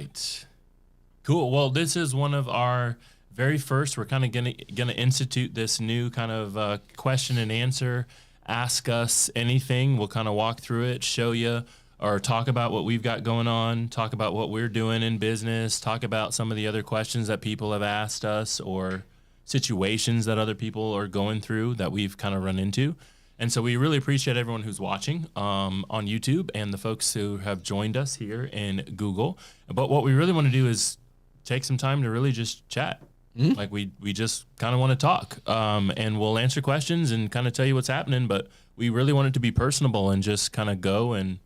right. Cool. Well, this is one of our very first. We're kind of gonna institute this new kind of question and answer. Ask us anything. We'll kind of walk through it, show you, or talk about what we've got going on, talk about what we're doing in business, talk about some of the other questions that people have asked us or situations that other people are going through that we've kind of run into. And so we really appreciate everyone who's watching on YouTube and the folks who have joined us here in Google. But what we really want to do is take some time to really just chat. Mm-hmm. Like we just kind of want to talk, and we'll answer questions and kind of tell you what's happening. But we really want it to be personable and just kind of go and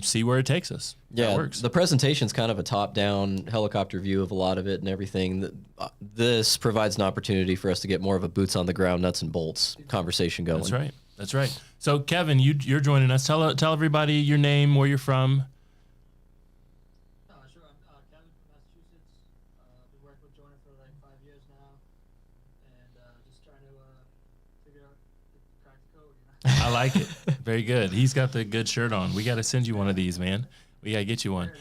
see where it takes us. Yeah, that works. The presentation's kind of a top-down helicopter view of a lot of it and everything. This provides an opportunity for us to get more of a boots-on-the-ground, nuts and bolts conversation going. That's right. So, Kevin, you're joining us. Tell everybody your name, where you're from. Sure. I'm Kevin from Massachusetts. Been working with Jonah for like 5 years now, and just trying to figure out, crack the code. You know? I like it. Very good. He's got the good shirt on. We got to send you one of these, man. We got to get you one.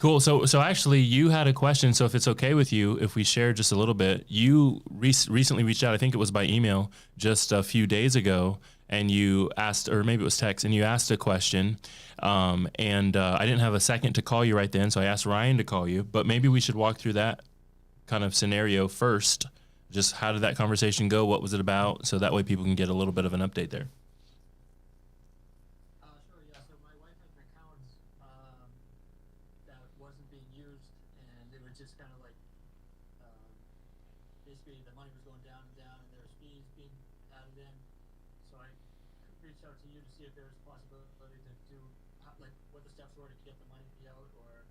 Cool. So actually, you had a question. So if it's okay with you, if we share just a little bit, you recently reached out. I think it was by email just a few days ago, and you asked, or maybe it was text, and you asked a question. And I didn't have a second to call you right then, so I asked Ryan to call you. But maybe we should walk through that kind of scenario first. Just how did that conversation go? What was it about? So that way people can get a little bit of an update there. Sure, yeah. So my wife had an account that wasn't being used, and it was just kind of like basically the money was going down, and there was fees being added in. So I reached out to you to see if there was a possibility to do like what the steps were to get the money out or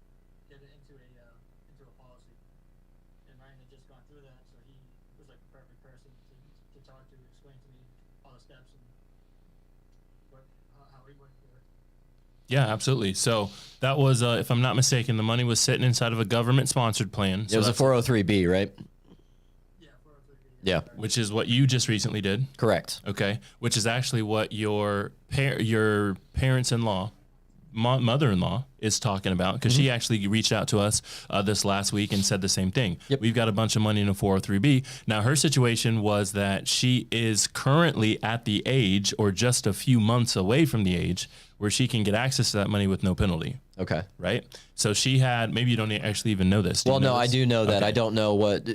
get it into a policy. And Ryan had just gone through that, so he was like the perfect person to talk to, explain to me all the steps and how he went through it. Yeah, absolutely. So that was, if I'm not mistaken, the money was sitting inside of a government-sponsored plan. It was a 403B, right? Yeah, 403B. Yeah. Which is what you just recently did. Correct. Okay. Which is actually what your parents-in-law, mother-in-law is talking about, because she actually reached out to us this last week and said the same thing. Yep. We've got a bunch of money in a 403B. Now, her situation was that she is currently at the age, or just a few months away from the age, where she can get access to that money with no penalty. Okay. Right? So she had, maybe you don't actually even know this. Well, no, I do know that. Okay. I don't know what,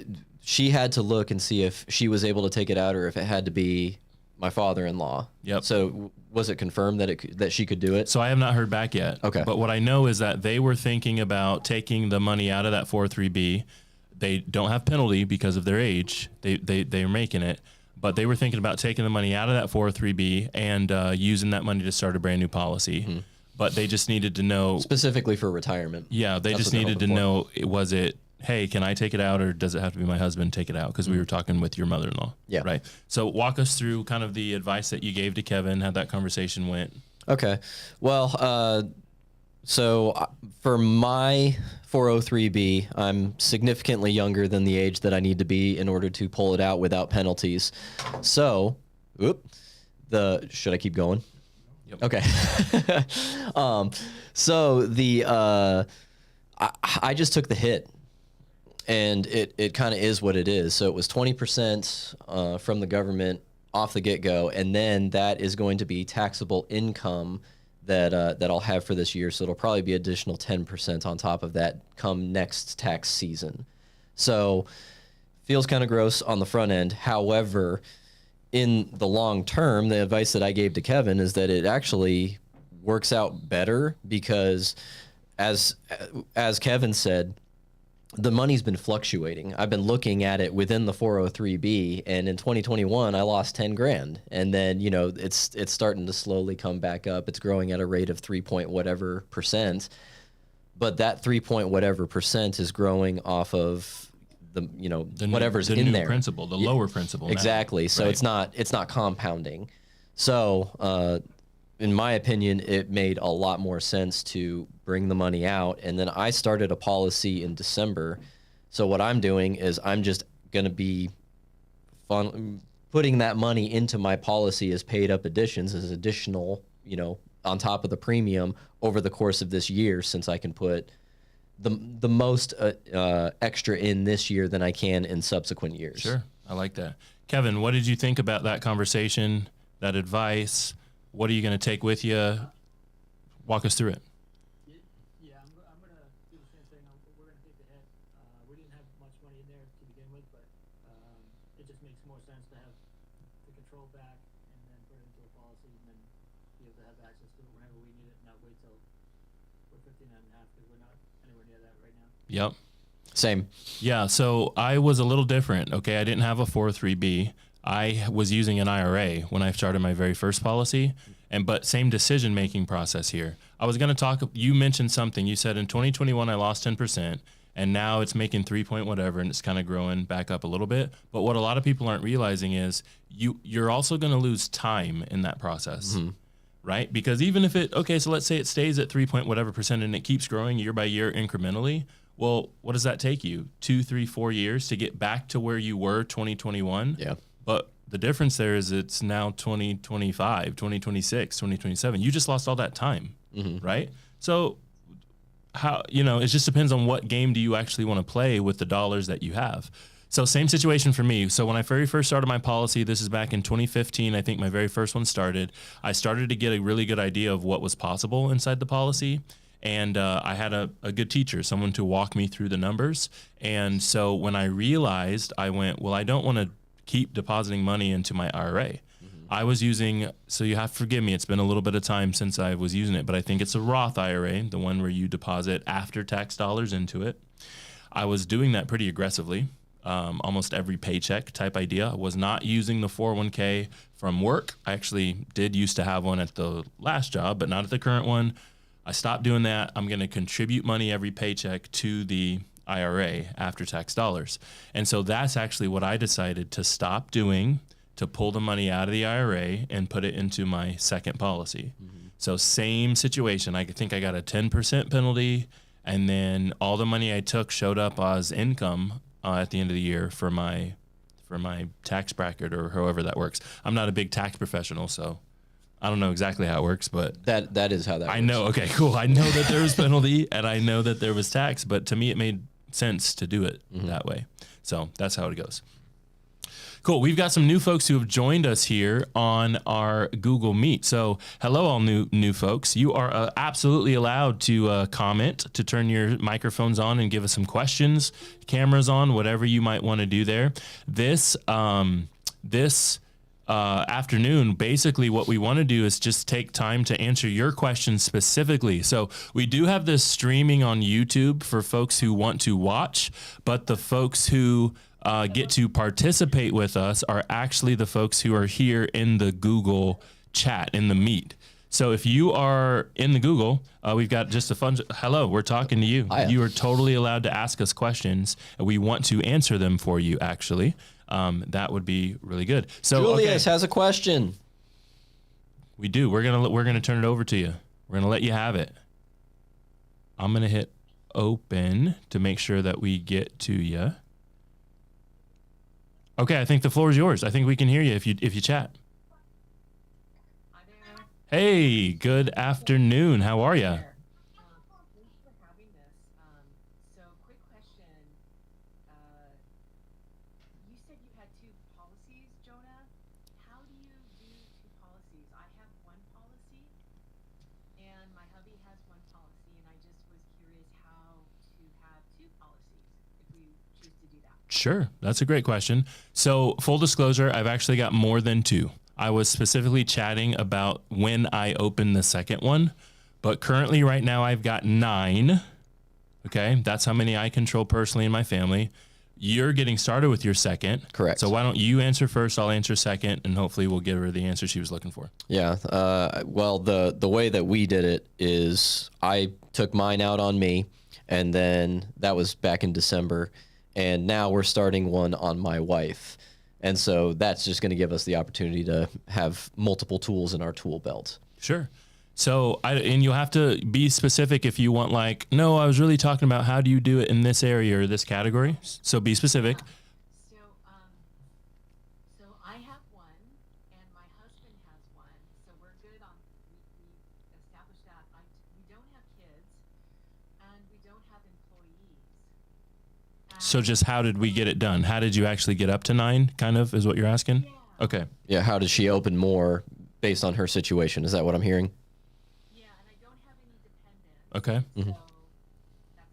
she had to look and see if she was able to take it out or if it had to be my father-in-law. Yep. So was it confirmed that she could do it? So I have not heard back yet. Okay. But what I know is that they were thinking about taking the money out of that 403B. They don't have penalty because of their age. They're making it. But they were thinking about taking the money out of that 403B and using that money to start a brand new policy. Mm-hmm. But they just needed to know. Specifically for retirement. Yeah, they just needed to know, was it, hey, can I take it out, or does it have to be my husband take it out? Because we were talking with your mother-in-law. Yeah. Right. So walk us through kind of the advice that you gave to Kevin, how that conversation went. Okay. Well, so for my 403B, I'm significantly younger than the age that I need to be in order to pull it out without penalties. So, should I keep going? Yep. Okay. So I just took the hit. And it kind of is what it is. So it was 20% from the government off the get-go, and then that is going to be taxable income that I'll have for this year. So it'll probably be additional 10% on top of that come next tax season. So feels kind of gross on the front end. However, in the long term, the advice that I gave to Kevin is that it actually works out better because, as Kevin said, the money's been fluctuating. I've been looking at it within the 403B, and in 2021, I lost 10 grand. And then, it's starting to slowly come back up. It's growing at a rate of 3 point whatever percent. But that 3 point whatever percent is growing off of whatever's in there. Principal, the lower principal. Exactly. So right. it's not compounding. So, in my opinion, it made a lot more sense to bring the money out. And then I started a policy in December. So what I'm doing is I'm just going to be putting that money into my policy as paid up additions, as additional, on top of the premium over the course of this year, since I can put the most extra in this year than I can in subsequent years. Sure. I like that. Kevin, what did you think about that conversation, that advice? What are you going to take with you? Walk us through it. Yeah, I'm gonna do the same thing. We're gonna take the hit. We didn't have much money in there to begin with, but it just makes more sense to have the control back and then put it into a policy and then be able to have access to it whenever we need it, not wait till we're 59 and a half because we're not anywhere near that right now. Yep. Same. Yeah, so I was a little different. Okay, I didn't have a 403B. I was using an IRA when I started my very first policy, but same decision making process here. I was going to talk. You mentioned something. You said in 2021 I lost 10%, and now it's making 3 point whatever, and it's kind of growing back up a little bit. But what a lot of people aren't realizing is you're also going to lose time in that process. Right? Because even if so let's say it stays at 3 point whatever percent and it keeps growing year by year incrementally. Well, what does that take you? 2, 3, 4 years to get back to where you were 2021? Yeah. But the difference there is it's now 2025, 2026, 2027. You just lost all that time, right? So it just depends on what game do you actually want to play with the dollars that you have. So same situation for me. So when I very first started my policy, this is back in 2015, I think my very first one started, I started to get a really good idea of what was possible inside the policy. And I had a good teacher, someone to walk me through the numbers. And so when I realized, I went, well, I don't want to keep depositing money into my IRA. I was using, so you have to forgive me, it's been a little bit of time since I was using it, but I think it's a Roth IRA, the one where you deposit after tax dollars into it. I was doing that pretty aggressively, almost every paycheck type idea. I was not using the 401k from work. I actually did used to have one at the last job, but not at the current one. I stopped doing that. I'm going to contribute money every paycheck to the IRA after tax dollars. And so that's actually what I decided to stop doing, to pull the money out of the IRA and put it into my second policy. So same situation. I think I got a 10% penalty, and then all the money I took showed up as income at the end of the year for my tax bracket or however that works. I'm not a big tax professional, so I don't know exactly how it works, but that is how that works. I know. Okay, cool. I know that there was penalty and I know that there was tax, but to me it made sense to do it that way. So that's how it goes. Cool. We've got some new folks who have joined us here on our Google Meet. So hello, all new folks. You are absolutely allowed to comment, to turn your microphones on and give us some questions, cameras on, whatever you might want to do there. This afternoon, basically what we want to do is just take time to answer your questions specifically. So we do have this streaming on YouTube for folks who want to watch, but the folks who get to participate with us are actually the folks who are here in the Google chat, in the Meet. So if you are in the Google, we've got just a fun, hello, we're talking to you. Hiya. You are totally allowed to ask us questions, and we want to answer them for you, actually. That would be really good. So Julius has a question. We do. We're gonna turn it over to you. We're gonna let you have it. I'm gonna hit open to make sure that we get to you. Okay, I think the floor is yours. I think we can hear you if you chat. Hi there. Hey, good afternoon. How are you? Thanks for having this. So, quick question. You said you had two policies, Jonah. How do you do two policies? I have one policy, and my hubby has one policy, and I just was curious how to have two policies if we choose to do that. Sure, that's a great question. So, full disclosure, I've actually got more than two. I was specifically chatting about when I open the second one, but currently right now I've got 9. Okay, that's how many I control personally in my family. You're getting started with your second. Correct. So why don't you answer first, I'll answer second, and hopefully we'll give her the answer she was looking for. Yeah. Well, the way that we did it is I took mine out on me, and then that was back in December, and now we're starting one on my wife. And so that's just going to give us the opportunity to have multiple tools in our tool belt. Sure. So, and you'll have to be specific if you want, like, no, I was really talking about how do you do it in this area or this category. So be specific. So I have one, and my husband has one. So we're good on. We established that. We don't have kids, we don't have employees. So just how did we get it done? How did you actually get up to 9, kind of, is what you're asking? Yeah. Okay. Yeah, how does she open more based on her situation? Is that what I'm hearing? Yeah, and I don't have any dependents. Okay. So that's,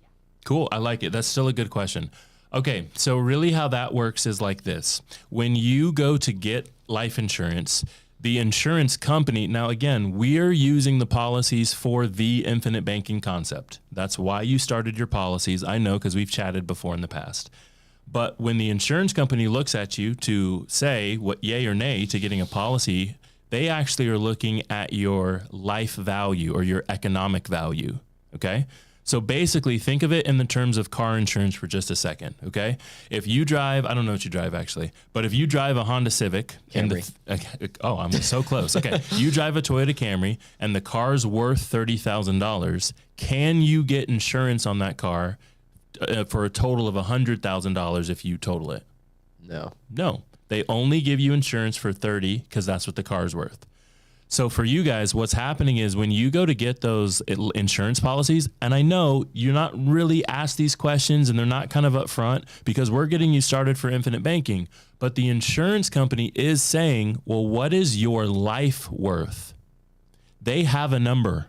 yeah. Cool. I like it. That's still a good question. Okay. So really how that works is like this. When you go to get life insurance, the insurance company, now again, we're using the policies for the infinite banking concept. That's why you started your policies. I know because we've chatted before in the past. But when the insurance company looks at you to say what yay or nay to getting a policy, they actually are looking at your life value or your economic value. Okay. So basically think of it in the terms of car insurance for just a second. Okay. If you drive, I don't know what you drive actually, but if you drive a Honda Civic Camry. I'm so close. Okay. You drive a Toyota Camry and the car's worth $30,000. Can you get insurance on that car for a total of $100,000 if you total it? No. No, they only give you insurance for 30 because that's what the car's worth. So for you guys, what's happening is when you go to get those insurance policies, and I know you're not really asked these questions and they're not kind of upfront because we're getting you started for infinite banking, but the insurance company is saying, well, what is your life worth? They have a number.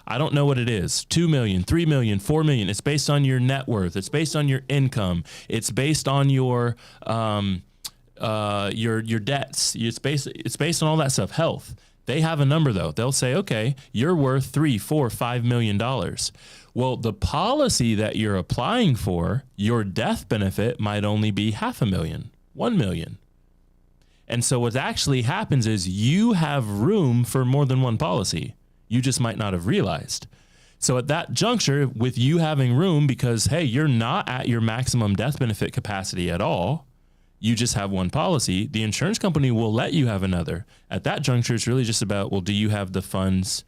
I don't know what it is. 2 million, 3 million, 4 million. It's based on your net worth. It's based on your income. It's based on your debts. It's based on all that stuff. Health. They have a number though. They'll say, okay, you're worth 3, 4, $5 million. Well, the policy that you're applying for, your death benefit might only be $500,000, $1 million. And so what actually happens is you have room for more than one policy. You just might not have realized. So at that juncture, with you having room, because, hey, you're not at your maximum death benefit capacity at all, you just have one policy, the insurance company will let you have another. At that juncture, it's really just about, well, do you have the funds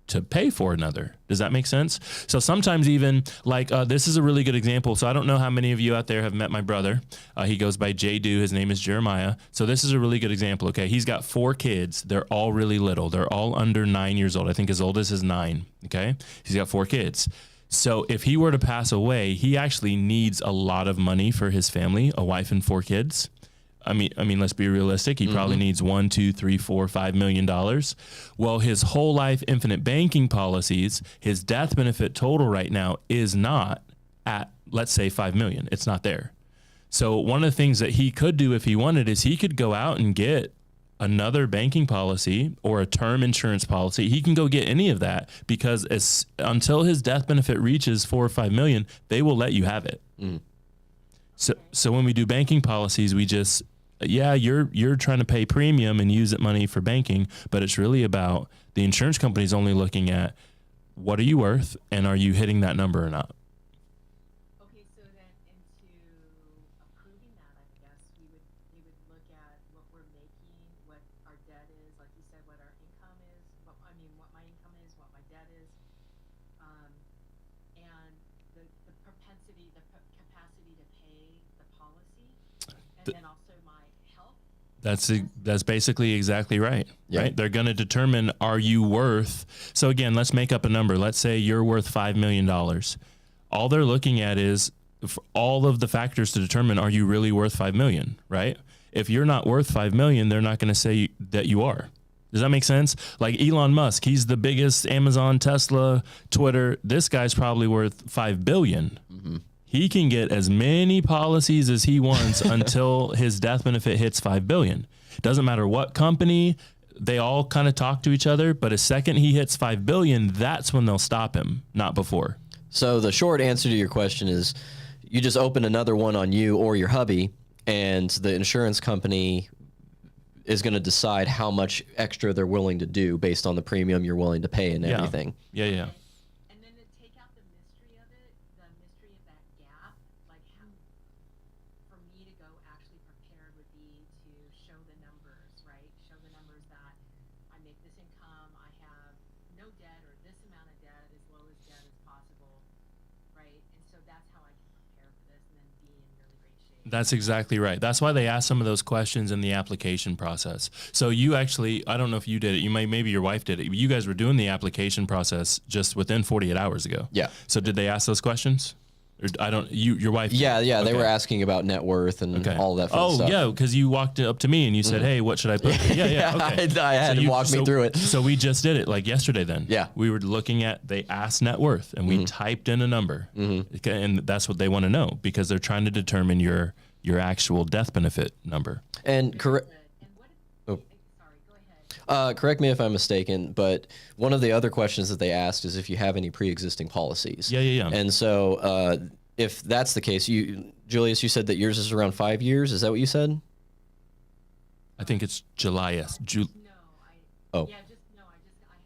to pay for another? Does that make sense? So sometimes even like this is a really good example. So I don't know how many of you out there have met my brother. He goes by J-Do. His name is Jeremiah. So this is a really good example. Okay. He's got 4 kids. They're all really little. They're all under 9 years old. I think his oldest is 9. Okay. He's got 4 kids. So if he were to pass away, he actually needs a lot of money for his family, a wife and 4 kids. I mean, let's be realistic. He probably needs $1, $2, $3, $4, $5 million. Well, his whole life infinite banking policies, his death benefit total right now is not at, let's say, $5 million. It's not there. So one of the things that he could do if he wanted is he could go out and get another banking policy or a term insurance policy. He can go get any of that because until his death benefit reaches 4 or 5 million, they will let you have it. So when we do banking policies, we just, you're trying to pay premium and use that money for banking, but it's really about the insurance company's only looking at what are you worth and are you hitting that number or not? Okay, so then into approving that, I guess we would look at what we're making, what our debt is, like you said, what our income is, what my income is, what my debt is, and the propensity, capacity to pay the policy, and then also my health. That's basically exactly right. Yeah. Right? They're going to determine, are you worth, so again, let's make up a number. Let's say you're worth $5 million. All they're looking at is all of the factors to determine, are you really worth 5 million, right? If you're not worth 5 million, they're not going to say that you are. Does that make sense? Like Elon Musk, he's the biggest Amazon, Tesla, Twitter. This guy's probably worth 5 billion. He can get as many policies as he wants until his death benefit hits 5 billion. Doesn't matter what company, they all kind of talk to each other, but a second he hits 5 billion, that's when they'll stop him, not before. So the short answer to your question is you just open another one on you or your hubby, and the insurance company is going to decide how much extra they're willing to do based on the premium you're willing to pay and everything. Yeah. And then to take out the mystery of it, the mystery of that gap, like how, for me to go actually prepared would be to show the numbers, right? Show the numbers that I make this income, I have no debt or this amount of debt, as low as debt as possible, right? And so that's how I can prepare for this and then be in really great shape. That's exactly right. That's why they ask some of those questions in the application process. So you actually, I don't know if you did it. Maybe your wife did it. You guys were doing the application process just within 48 hours ago. Yeah. So did they ask those questions? Or your wife? Yeah, did? yeah. They Okay. were asking about net worth and all that fun stuff. Oh, yeah, because you walked up to me and you said, "Hey, what should I put?" Yeah. Okay. I had to walk me through it. So we just did it like yesterday. Then Yeah. we were looking at, they asked net worth and we typed in a number, and that's what they want to know because they're trying to determine your actual death benefit number. And correct. And what if, sorry, go ahead. Correct me if I'm mistaken, but one of the other questions that they asked is if you have any pre-existing policies. Yeah. And so if that's the case, Julius, you said that yours is around 5 years. Is that what you said? I think it's July. No, Oh. yeah, I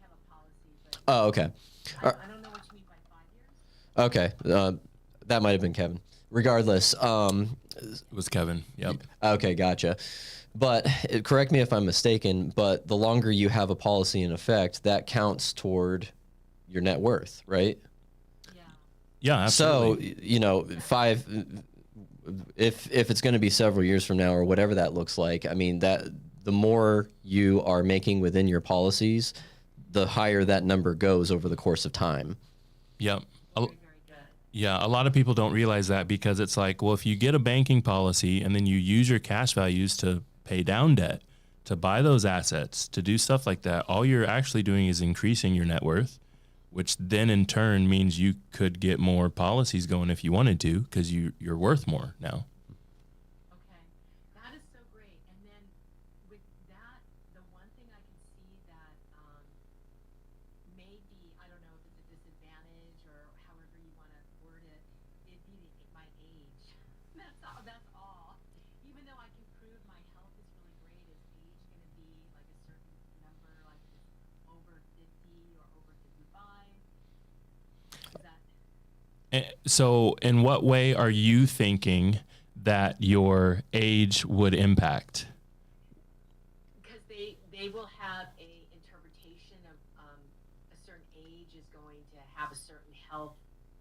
have a policy, but Oh, okay. I don't know what you mean by 5 years. Okay. That might have been Kevin. Regardless. It was Kevin. Yep. Okay, gotcha. But correct me if I'm mistaken, but the longer you have a policy in effect, that counts toward your net worth, right? Yeah. Yeah, absolutely. So, if it's going to be several years from now or whatever that looks like, I mean, that the more you are making within your policies, the higher that number goes over the course of time. Yep. Very, very good. Yeah, a lot of people don't realize that because it's like, well, if you get a banking policy and then you use your cash values to pay down debt, to buy those assets, to do stuff like that, all you're actually doing is increasing your net worth, which then in turn means you could get more policies going if you wanted to because you're worth more now. Okay, that is so great. And then with that, the one thing I can see that may be, I don't know if it's a disadvantage or however you want to word it, it'd be my age. That's all. Even though I can prove my health is really great, is age going to be like a certain number, like if it's over 50 or over 55? Is that... So in what way are you thinking that your age would impact? Because they will have a interpretation of a certain age is going to have a certain health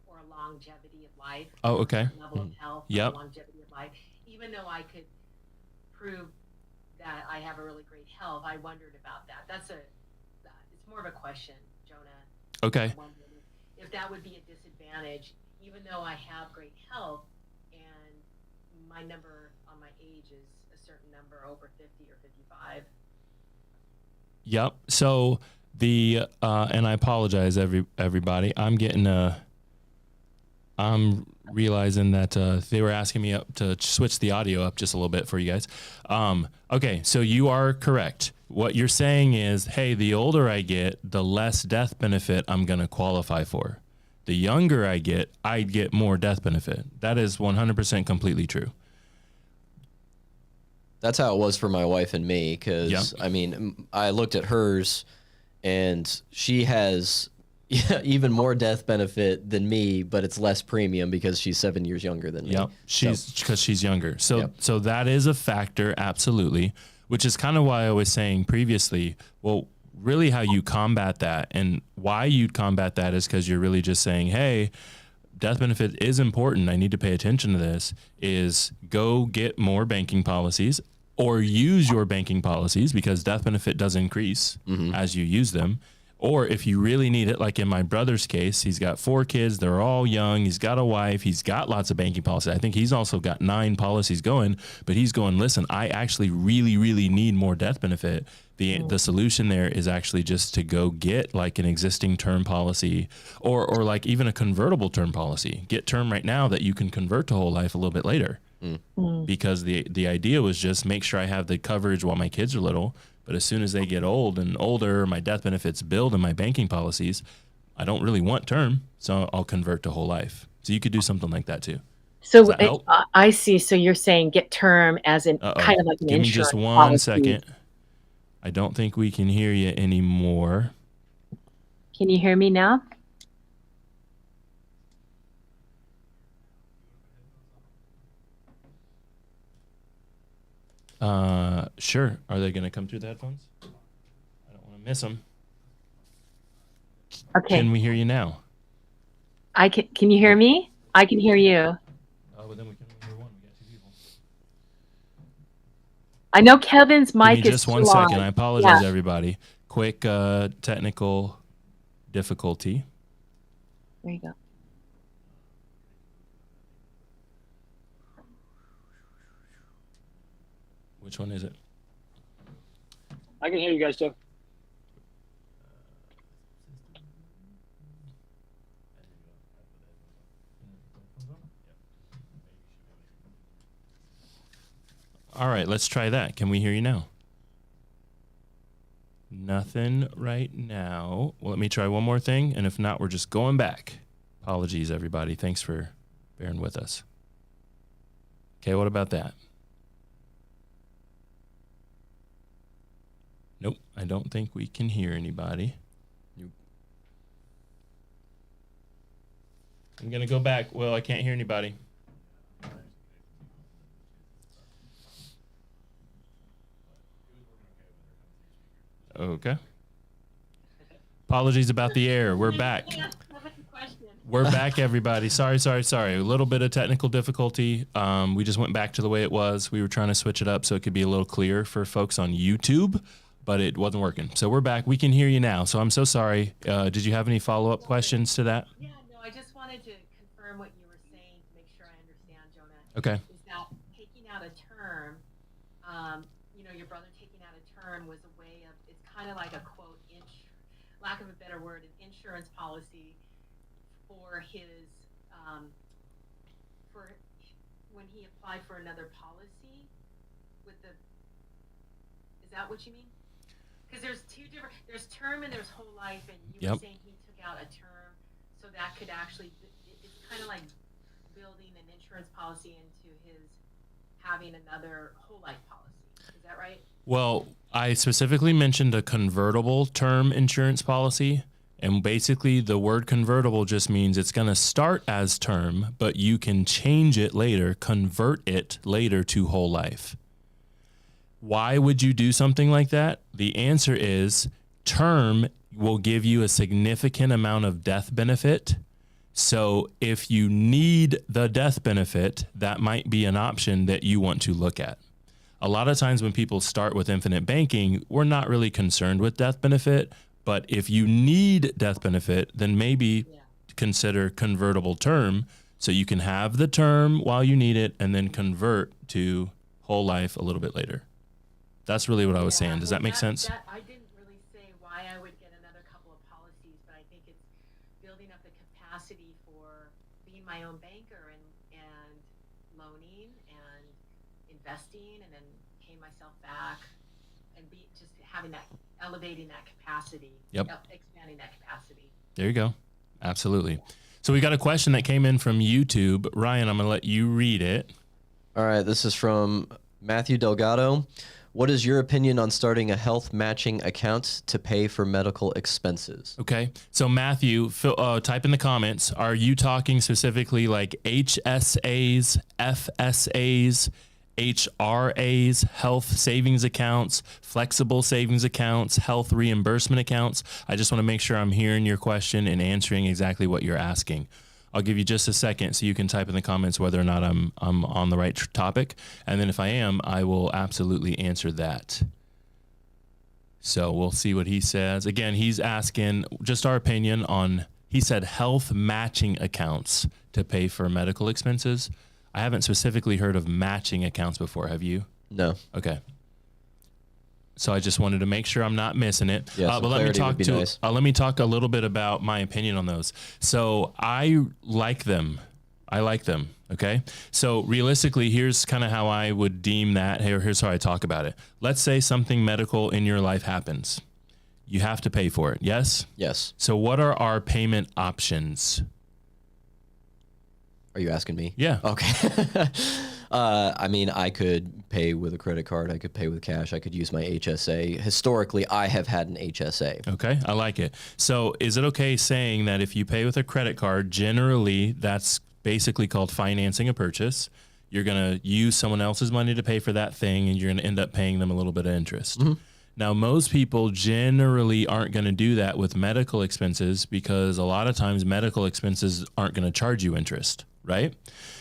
or a longevity of life. Oh, okay. Level of health, Yep. or longevity of life. Even though I could prove that I have a really great health, I wondered about that. It's more of a question, Jonah. Okay. I wondered if that would be a disadvantage, even though I have great health and my number on my age is a certain number over 50 or 55. Yep. So and I apologize, everybody. I'm realizing that they were asking me up to switch the audio up just a little bit for you guys. Okay, so you are correct. What you're saying is, hey, the older I get, the less death benefit I'm going to qualify for. The younger I get more death benefit. That is 100% completely true. That's how it was for my wife and me because, Yep. I mean, I looked at hers and she has even more death benefit than me, but it's less premium because she's 7 years younger than me. Yep, because she's younger. So Yep. so that is a factor, absolutely, which is kind of why I was saying previously, well, really how you combat that and why you'd combat that is because you're really just saying, hey, death benefit is important. I need to pay attention to this, is go get more banking policies or use your banking policies because death benefit does increase as you use them. Or if you really need it, like in my brother's case, he's got 4 kids. They're all young. He's got a wife. He's got lots of banking policies. I think he's also got 9 policies going, but he's going, listen, I actually really, really need more death benefit. The solution there is actually just to go get like an existing term policy or like even a convertible term policy. Get term right now that you can convert to whole life a little bit later. Because the idea was just make sure I have the coverage while my kids are little. But as soon as they get old and older, my death benefits build in my banking policies. I don't really want term, so I'll convert to whole life. So you could do something like that too. So Does that help? I see. So you're saying get term as in kind of like an Give me insurance just one policy. second. I don't think we can hear you anymore. Can you hear me now? Sure. Are they going to come through the headphones? I don't want to miss them. Okay. Can we hear you now? Can you hear me? I can hear you. Oh, but then we can only hear one. We got 2 people. I know Kevin's Give me mic is just still one second. I on. apologize, Yeah. everybody. Quick technical difficulty. There you go. Which one is it? I can hear you guys too. All right, let's try that. Can we hear you now? Nothing right now. Well, let me try one more thing, and if not, we're just going back. Apologies, everybody. Thanks for bearing with us. Okay, what about that? Nope, I don't think we can hear anybody. Nope. I'm going to go back. Well, I can't hear anybody. Okay. Apologies about the error. We're back. We're back, everybody. Sorry. A little bit of technical difficulty. We just went back to the way it was. We were trying to switch it up so it could be a little clearer for folks on YouTube, but it wasn't working. So we're back. We can hear you now. So I'm so sorry. Did you have any follow-up questions to that? Yeah, no, I just wanted to confirm what you were saying to make sure I understand, Jonah. Okay. Is that taking out a term, your brother taking out a term was a way of, it's kind of like a quote, lack of a better word, an insurance policy for his, for when he applied for another policy with the, is that what you mean? Because there's two different, there's term and there's whole life, and you were saying he took out a term, so that could actually, it's kind of like building an insurance policy into his having another whole life policy. Is that right? Well, I specifically mentioned a convertible term insurance policy. And basically, the word convertible just means it's going to start as term, but you can change it later, convert it later to whole life. Why would you do something like that? The answer is term will give you a significant amount of death benefit. So if you need the death benefit, that might be an option that you want to look at. A lot of times when people start with infinite banking, we're not really concerned with death benefit. But if you need death benefit, then maybe consider convertible term so you can have the term while you need it and then convert to whole life a little bit later. That's really what I was saying. Does that make sense? I didn't really say why I would get another couple of policies, but I think it's building up the capacity for being my own banker and loaning and investing and then paying myself back and just having that, elevating that capacity, expanding that capacity. There you go. Absolutely. So we got a question that came in from YouTube. Ryan, I'm going to let you read it. All right. This is from Matthew Delgado. What is your opinion on starting a health matching account to pay for medical expenses? Okay. So Matthew, type in the comments. Are you talking specifically like HSAs, FSAs, HRAs, health savings accounts, flexible savings accounts, health reimbursement accounts? I just want to make sure I'm hearing your question and answering exactly what you're asking. I'll give you just a second so you can type in the comments whether or not I'm on the right topic. And then if I am, I will absolutely answer that. So we'll see what he says. Again, he's asking just our opinion on, he said health matching accounts to pay for medical expenses. I haven't specifically heard of matching accounts before. Have you? No. Okay. So I just wanted to make sure I'm not missing it. Yeah, but let me talk a little bit about my opinion on those. So I like them. Okay. So realistically, here's kind of how I would deem that. Here's how I talk about it. Let's say something medical in your life happens. You have to pay for it. Yes? Yes. So what are our payment options? Are you asking me? Yeah. Okay. I mean, I could pay with a credit card. I could pay with cash. I could use my HSA. Historically, I have had an HSA. Okay. I like it. So is it okay saying that if you pay with a credit card, generally that's basically called financing a purchase? You're going to use someone else's money to pay for that thing, and you're going to end up paying them a little bit of interest. Mm-hmm. Now, most people generally aren't going to do that with medical expenses because a lot of times medical expenses aren't going to charge you interest, right?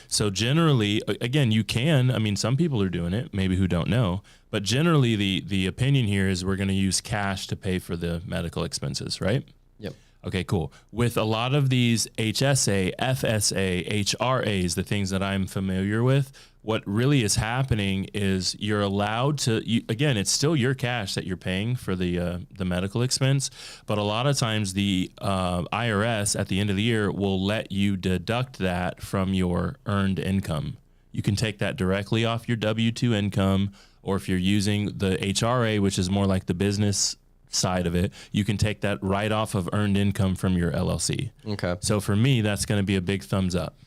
So generally, again, you can, I mean, some people are doing it, maybe who don't know, But generally, the opinion here is we're going to use cash to pay for the medical expenses, right? Yep. Okay, cool. With a lot of these HSA, FSA, HRAs, the things that I'm familiar with, what really is happening is you're allowed to, again, it's still your cash that you're paying for the medical expense, but a lot of times the IRS at the end of the year will let you deduct that from your earned income. You can take that directly off your W-2 income, or if you're using the HRA, which is more like the business side of it, you can take that right off of earned income from your LLC. Okay. So for me, that's going to be a big thumbs up.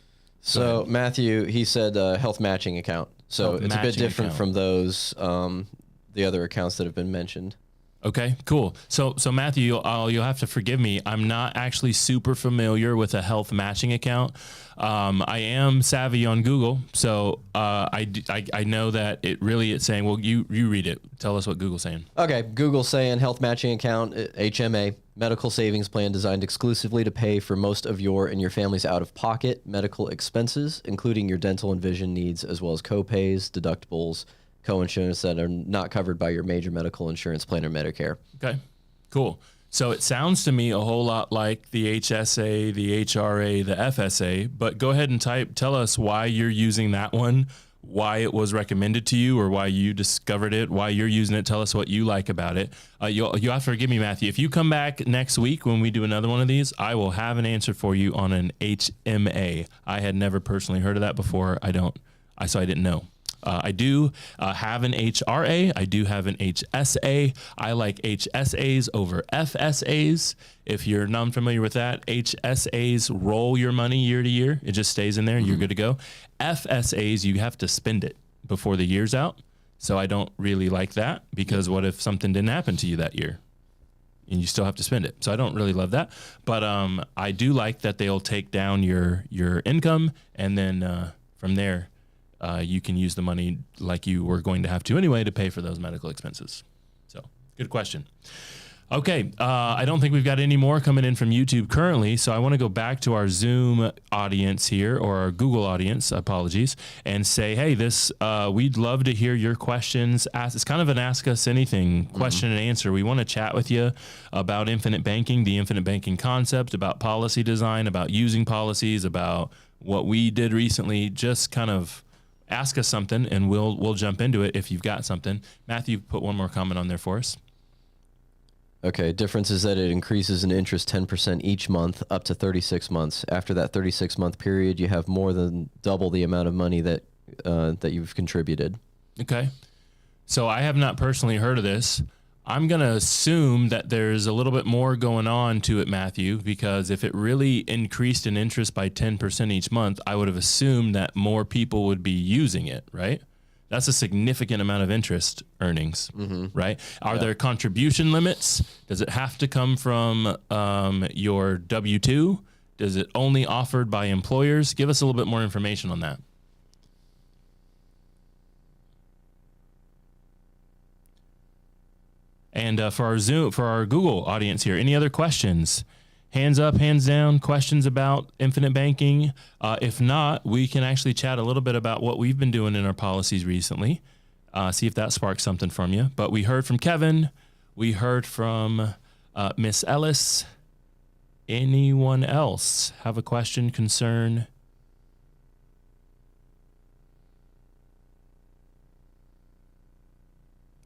So Matthew, he said health matching account. So Health it's a bit matching different account. from those, the other accounts that have been mentioned. Okay, cool. So Matthew, you'll have to forgive me. I'm not actually super familiar with a health matching account. I am savvy on Google, so I know that it's saying. Well, you read it. Tell us what Google's saying. Okay, Google's saying health matching account, HMA, medical savings plan designed exclusively to pay for most of your and your family's out-of-pocket medical expenses, including your dental and vision needs, as well as co-pays, deductibles, co-insurance that are not covered by your major medical insurance plan or Medicare. Okay, cool. So it sounds to me a whole lot like the HSA, the HRA, the FSA, but go ahead and tell us why you're using that one, why it was recommended to you, or why you discovered it, why you're using it. Tell us what you like about it. You'll have to forgive me, Matthew. If you come back next week when we do another one of these, I will have an answer for you on an HMA. I had never personally heard of that before. So I didn't know. I do have an HRA. I do have an HSA. I like HSAs over FSAs. If you're not familiar with that, HSAs roll your money year to year. It just stays in there. You're good to go. FSAs, you have to spend it before the year's out. So I don't really like that, because what if something didn't happen to you that year and you still have to spend it? So I don't really love that. But I do like that they'll take down your income, and then from there, you can use the money like you were going to have to anyway to pay for those medical expenses. So good question. Okay. I don't think we've got any more coming in from YouTube currently. So I want to go back to our Zoom audience here, or our Google audience, apologies, and say, hey, we'd love to hear your questions. It's kind of an ask us anything question and answer. We want to chat with you about infinite banking, the infinite banking concept, about policy design, about using policies, about what we did recently. Just kind of ask us something and we'll jump into it if you've got something. Matthew, put one more comment on there for us. Okay, difference is that it increases in interest 10% each month up to 36 months. After that 36-month period, you have more than double the amount of money that you've contributed. Okay. So I have not personally heard of this. I'm going to assume that there's a little bit more going on to it, Matthew, because if it really increased in interest by 10% each month, I would have assumed that more people would be using it, right? That's a significant amount of interest earnings, right? Are there contribution limits? Does it have to come from your W-2? Does it only offered by employers? Give us a little bit more information on that. And for our Google audience here, any other questions? Hands up, hands down, questions about infinite banking. If not, we can actually chat a little bit about what we've been doing in our policies recently. See if that sparks something from you. But we heard from Kevin. We heard from Miss Ellis. Anyone else have a question, concern?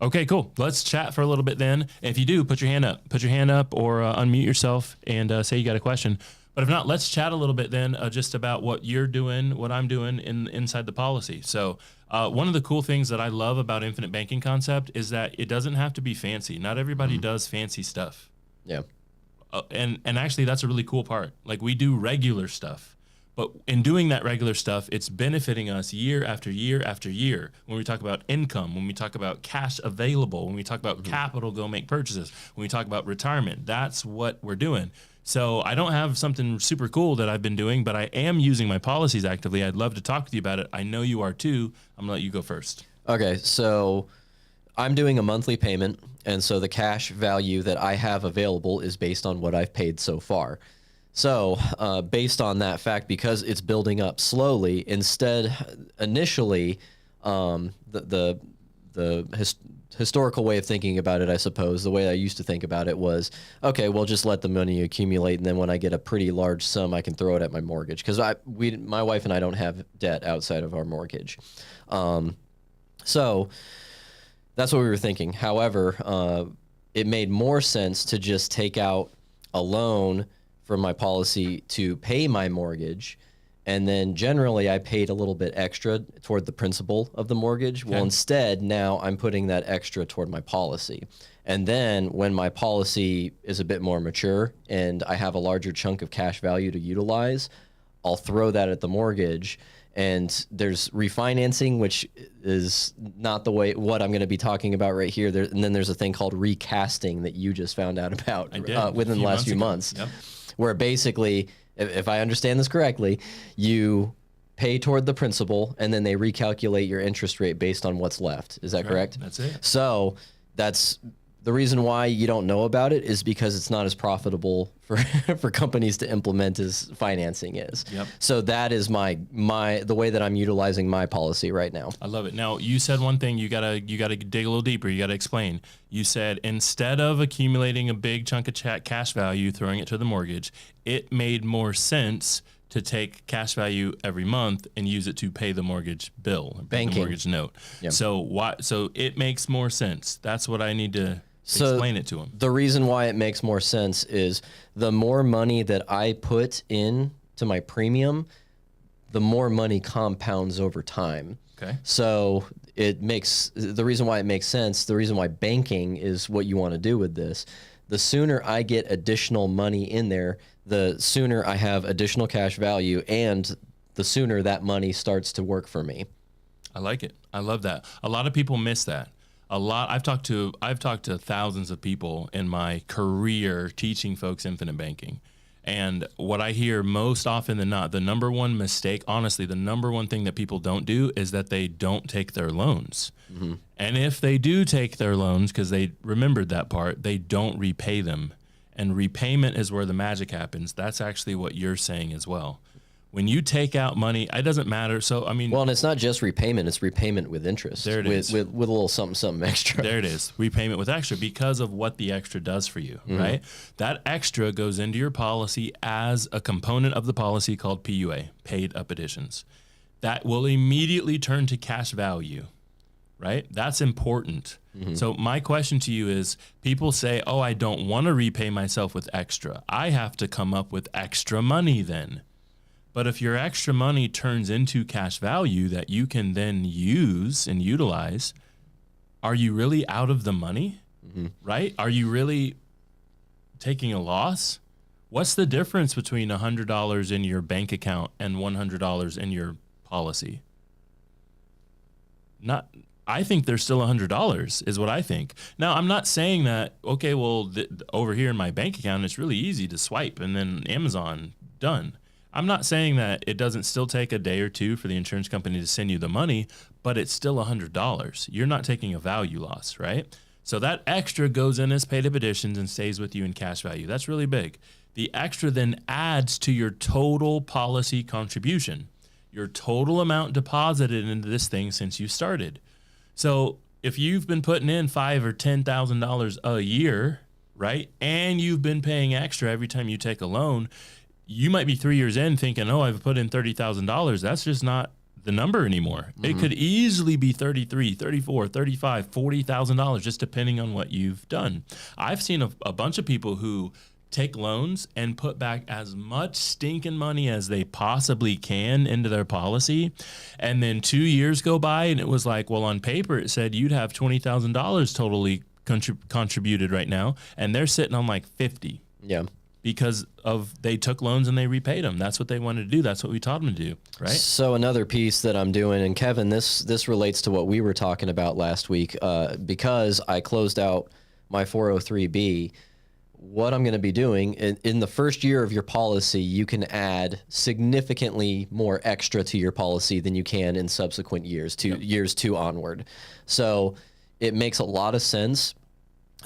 Okay, cool. Let's chat for a little bit then. If you do, put your hand up. Put your hand up or unmute yourself and say you got a question. But if not, let's chat a little bit then just about what you're doing, what I'm doing inside the policy. So one of the cool things that I love about infinite banking concept is that it doesn't have to be fancy. Not everybody does fancy stuff. Yeah. And actually, that's a really cool part. Like, we do regular stuff. But in doing that regular stuff, it's benefiting us year after year after year. When we talk about income, when we talk about cash available, when we talk about capital, go make purchases, when we talk about retirement, that's what we're doing. So I don't have something super cool that I've been doing, but I am using my policies actively. I'd love to talk with you about it. I know you are too. I'm going to let you go first. Okay, so I'm doing a monthly payment, and so the cash value that I have available is based on what I've paid so far. So based on that fact, because it's building up slowly, initially the historical way of thinking about it, I suppose, the way I used to think about it was, okay, well, just let the money accumulate, and then when I get a pretty large sum, I can throw it at my mortgage, because my wife and I don't have debt outside of our mortgage. So that's what we were thinking. However, it made more sense to just take out a loan from my policy to pay my mortgage. And then generally I paid a little bit extra toward the principal of the mortgage. Okay. Well, instead, now I'm putting that extra toward my policy. And then when my policy is a bit more mature and I have a larger chunk of cash value to utilize, I'll throw that at the mortgage. And there's refinancing, which is not what I'm going to be talking about right here. And then there's a thing called recasting that you just found out about within the last few months, yep. Where basically, if I understand this correctly, you pay toward the principal and then they recalculate your interest rate based on what's left. Is that correct? That's it. So that's the reason why you don't know about it, is because it's not as profitable for companies to implement as financing is. Yep. So that is the way that I'm utilizing my policy right now. I love it. Now, you said one thing you gotta dig a little deeper. You gotta explain. You said instead of accumulating a big chunk of cash value, throwing it to the mortgage, it made more sense to take cash value every month and use it to pay the mortgage bill, the mortgage note. Yep. So it makes more sense. That's what I need to explain it to them. The reason why it makes more sense is the more money that I put in to my premium, the more money compounds over time. Okay. So the reason why it makes sense, the reason why banking is what you want to do with this, the sooner I get additional money in there, the sooner I have additional cash value, and the sooner that money starts to work for me. I like it. I love that. A lot of people miss that. I've talked to thousands of people in my career teaching folks infinite banking. And what I hear most often than not, the number one mistake, honestly, the number one thing that people don't do is that they don't take their loans. Mm-hmm. And if they do take their loans, because they remembered that part, they don't repay them. And repayment is where the magic happens. That's actually what you're saying as well. When you take out money, it doesn't matter. So, I mean... Well, and it's not just repayment. It's repayment with interest. There it is. With a little something extra. There it is. Repayment with extra, because of what the extra does for you, mm-hmm. right? That extra goes into your policy as a component of the policy called PUA, paid up additions. That will immediately turn to cash value, right? That's important. Mm-hmm. So my question to you is, people say, oh, I don't want to repay myself with extra. I have to come up with extra money then. But if your extra money turns into cash value that you can then use and utilize, are you really out of the money, mm-hmm. right? Are you really taking a loss? What's the difference between $100 in your bank account and $100 in your policy? I think there's still $100 is what I think. Now, I'm not saying that, okay, well, over here in my bank account, it's really easy to swipe and then Amazon, done. I'm not saying that it doesn't still take a day or two for the insurance company to send you the money, but it's still $100. You're not taking a value loss, right? So that extra goes in as paid up additions and stays with you in cash value. That's really big. The extra then adds to your total policy contribution, your total amount deposited into this thing since you started. So if you've been putting in $5,000 or $10,000 a year, right, and you've been paying extra every time you take a loan, you might be 3 years in thinking, oh, I've put in $30,000. That's just not the number anymore. Mm-hmm. It could easily be $33,000, $34,000, $35,000, $40,000, just depending on what you've done. I've seen a bunch of people who take loans and put back as much stinking money as they possibly can into their policy. And then 2 years go by and it was like, well, on paper, it said you'd have $20,000 totally contributed right now. And they're sitting on like 50. Yeah. Because they took loans and they repaid them. That's what they wanted to do. That's what we taught them to do, right? So another piece that I'm doing, and Kevin, this relates to what we were talking about last week, because I closed out my 403B. What I'm going to be doing in the first year of your policy, you can add significantly more extra to your policy than you can in subsequent years, years 2 onward. So it makes a lot of sense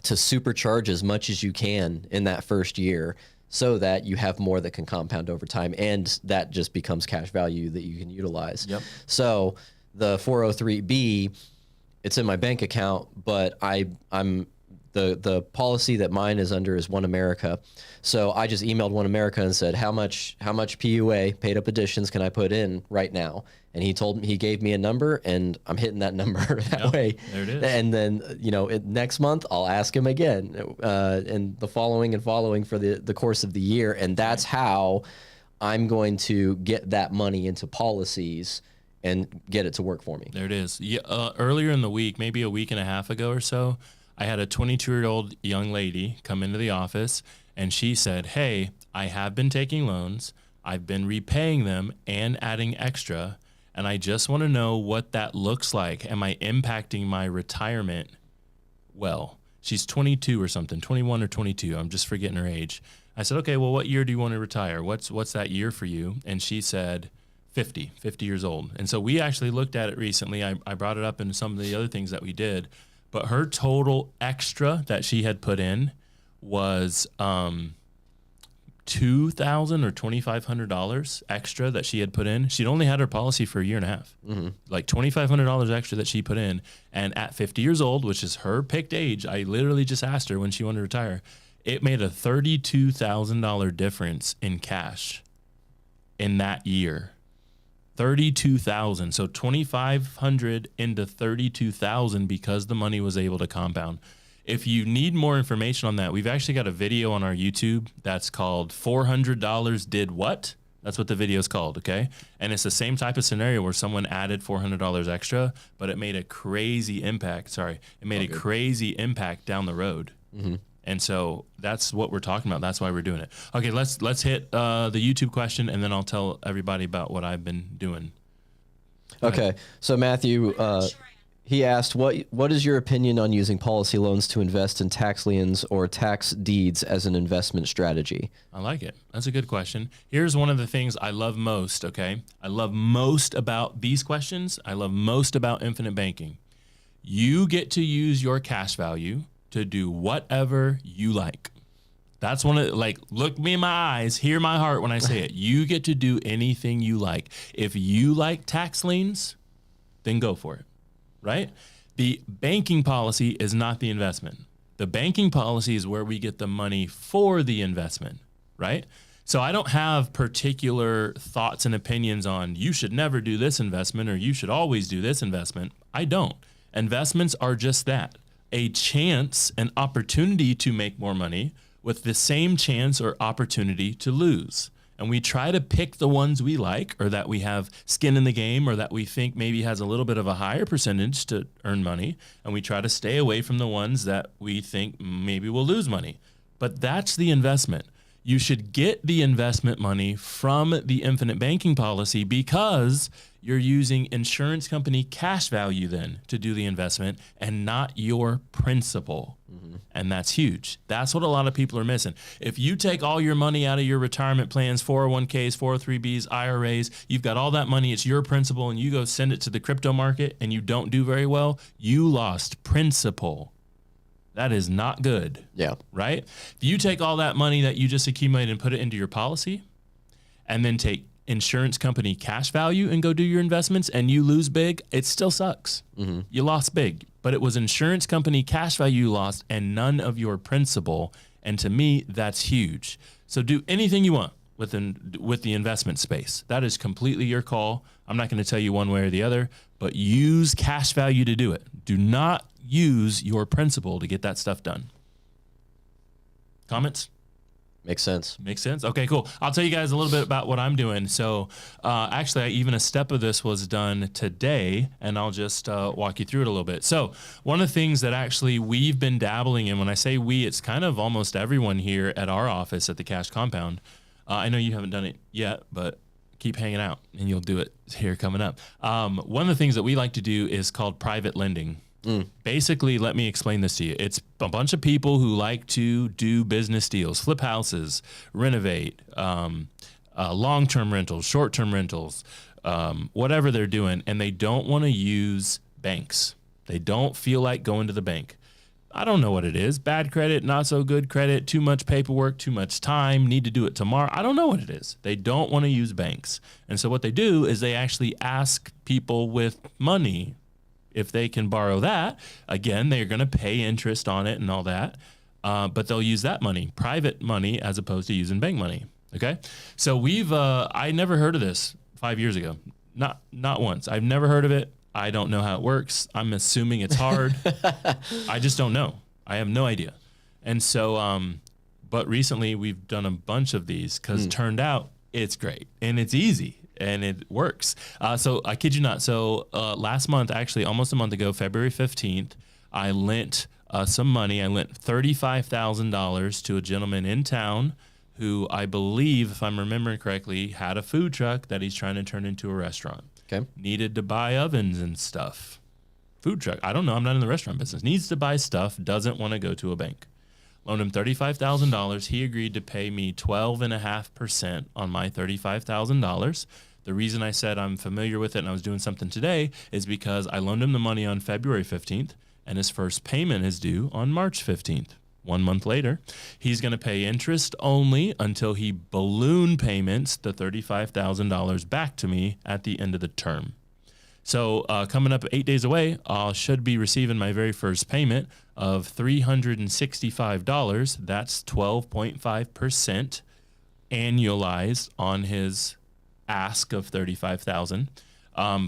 to supercharge as much as you can in that first year so that you have more that can compound over time, and that just becomes cash value that you can utilize. Yep. So the 403B, it's in my bank account, but I'm the policy that mine is under is One America. So I just emailed One America and said, how much PUA, paid up additions, can I put in right now? And he gave me a number, and I'm hitting that number that way. There it is. And then, next month I'll ask him again, and the following for the course of the year. And that's how I'm going to get that money into policies and get it to work for me. There it is. Yeah, earlier in the week, maybe a week and a half ago or so, I had a 22-year-old young lady come into the office, and she said, hey, I have been taking loans. I've been repaying them and adding extra, and I just want to know what that looks like. Am I impacting my retirement? Well, she's 22 or something, 21 or 22. I'm just forgetting her age. I said, okay, well, what year do you want to retire? What's that year for you? And she said 50 years old. And so we actually looked at it recently. I brought it up in some of the other things that we did. But her total extra that she had put in was $2,000 or $2,500 extra that she had put in. She'd only had her policy for a year and a half, like $2,500 extra that she put in. And at 50 years old, which is her picked age, I literally just asked her when she wanted to retire, it made a $32,000 difference in cash in that year. 32,000. So 2,500 into 32,000 because the money was able to compound. If you need more information on that, we've actually got a video on our YouTube that's called $400 Did What? That's what the video is called, okay? And it's the same type of scenario where someone added $400 extra, but it made a crazy impact. It made a crazy impact down the road. Mm-hmm. And so that's what we're talking about. That's why we're doing it. Okay, let's hit the YouTube question, and then I'll tell everybody about what I've been doing. Okay, so Matthew, he asked, what is your opinion on using policy loans to invest in tax liens or tax deeds as an investment strategy? I like it. That's a good question. Here's one of the things I love most, okay? I love most about these questions. I love most about infinite banking. You get to use your cash value to do whatever you like. That's one of, look me in my eyes, hear my heart when I say it. You get to do anything you like. If you like tax liens, then go for it, right? The banking policy is not the investment. The banking policy is where we get the money for the investment, right? So I don't have particular thoughts and opinions on you should never do this investment or you should always do this investment. I don't. Investments are just that. A chance, an opportunity to make more money with the same chance or opportunity to lose. And we try to pick the ones we like or that we have skin in the game or that we think maybe has a little bit of a higher percentage to earn money. And we try to stay away from the ones that we think maybe will lose money. But that's the investment. You should get the investment money from the infinite banking policy because you're using insurance company cash value then to do the investment and not your principal. Mm-hmm. And that's huge. That's what a lot of people are missing. If you take all your money out of your retirement plans, 401ks, 403bs, IRAs, you've got all that money, it's your principal, and you go send it to the crypto market and you don't do very well, you lost principal. That is not good. Yeah. Right? If you take all that money that you just accumulated and put it into your policy and then take insurance company cash value and go do your investments and you lose big, it still sucks. Mm-hmm. You lost big, but it was insurance company cash value you lost and none of your principal. And to me, that's huge. So do anything you want with the investment space. That is completely your call. I'm not going to tell you one way or the other, but use cash value to do it. Do not use your principal to get that stuff done. Comments? Makes sense. Makes sense? Okay, cool. I'll tell you guys a little bit about what I'm doing. So actually, even a step of this was done today, and I'll just walk you through it a little bit. So one of the things that actually we've been dabbling in, when I say we, it's kind of almost everyone here at our office at the Cash Compound. I know you haven't done it yet, but keep hanging out, and you'll do it here coming up. One of the things that we like to do is called private lending. Basically, let me explain this to you. It's a bunch of people who like to do business deals, flip houses, renovate, long-term rentals, short-term rentals, whatever they're doing, and they don't want to use banks. They don't feel like going to the bank. I don't know what it is. Bad credit, not so good credit, too much paperwork, too much time, need to do it tomorrow. I don't know what it is. They don't want to use banks. And so what they do is they actually ask people with money, if they can borrow that, again, they're going to pay interest on it and all that. But they'll use that money, private money, as opposed to using bank money. Okay. So I never heard of this 5 years ago. Not once. I've never heard of it. I don't know how it works. I'm assuming it's hard. I just don't know. I have no idea. And so, but recently we've done a bunch of these because turned out it's great and it's easy and it works. So I kid you not. So last month, actually almost a month ago, February 15th, I lent some money. I lent $35,000 to a gentleman in town who I believe, if I'm remembering correctly, had a food truck that he's trying to turn into a restaurant. Okay. Needed to buy ovens and stuff. Food truck. I don't know. I'm not in the restaurant business. Needs to buy stuff. Doesn't want to go to a bank. Loaned him $35,000. He agreed to pay me 12.5% on my $35,000. The reason I said I'm familiar with it and I was doing something today is because I loaned him the money on February 15th and his first payment is due on March 15th. 1 month later, he's going to pay interest only until he balloon payments the $35,000 back to me at the end of the term. So coming up 8 days away, I should be receiving my very first payment of $365. That's 12.5% annualized on his ask of $35,000.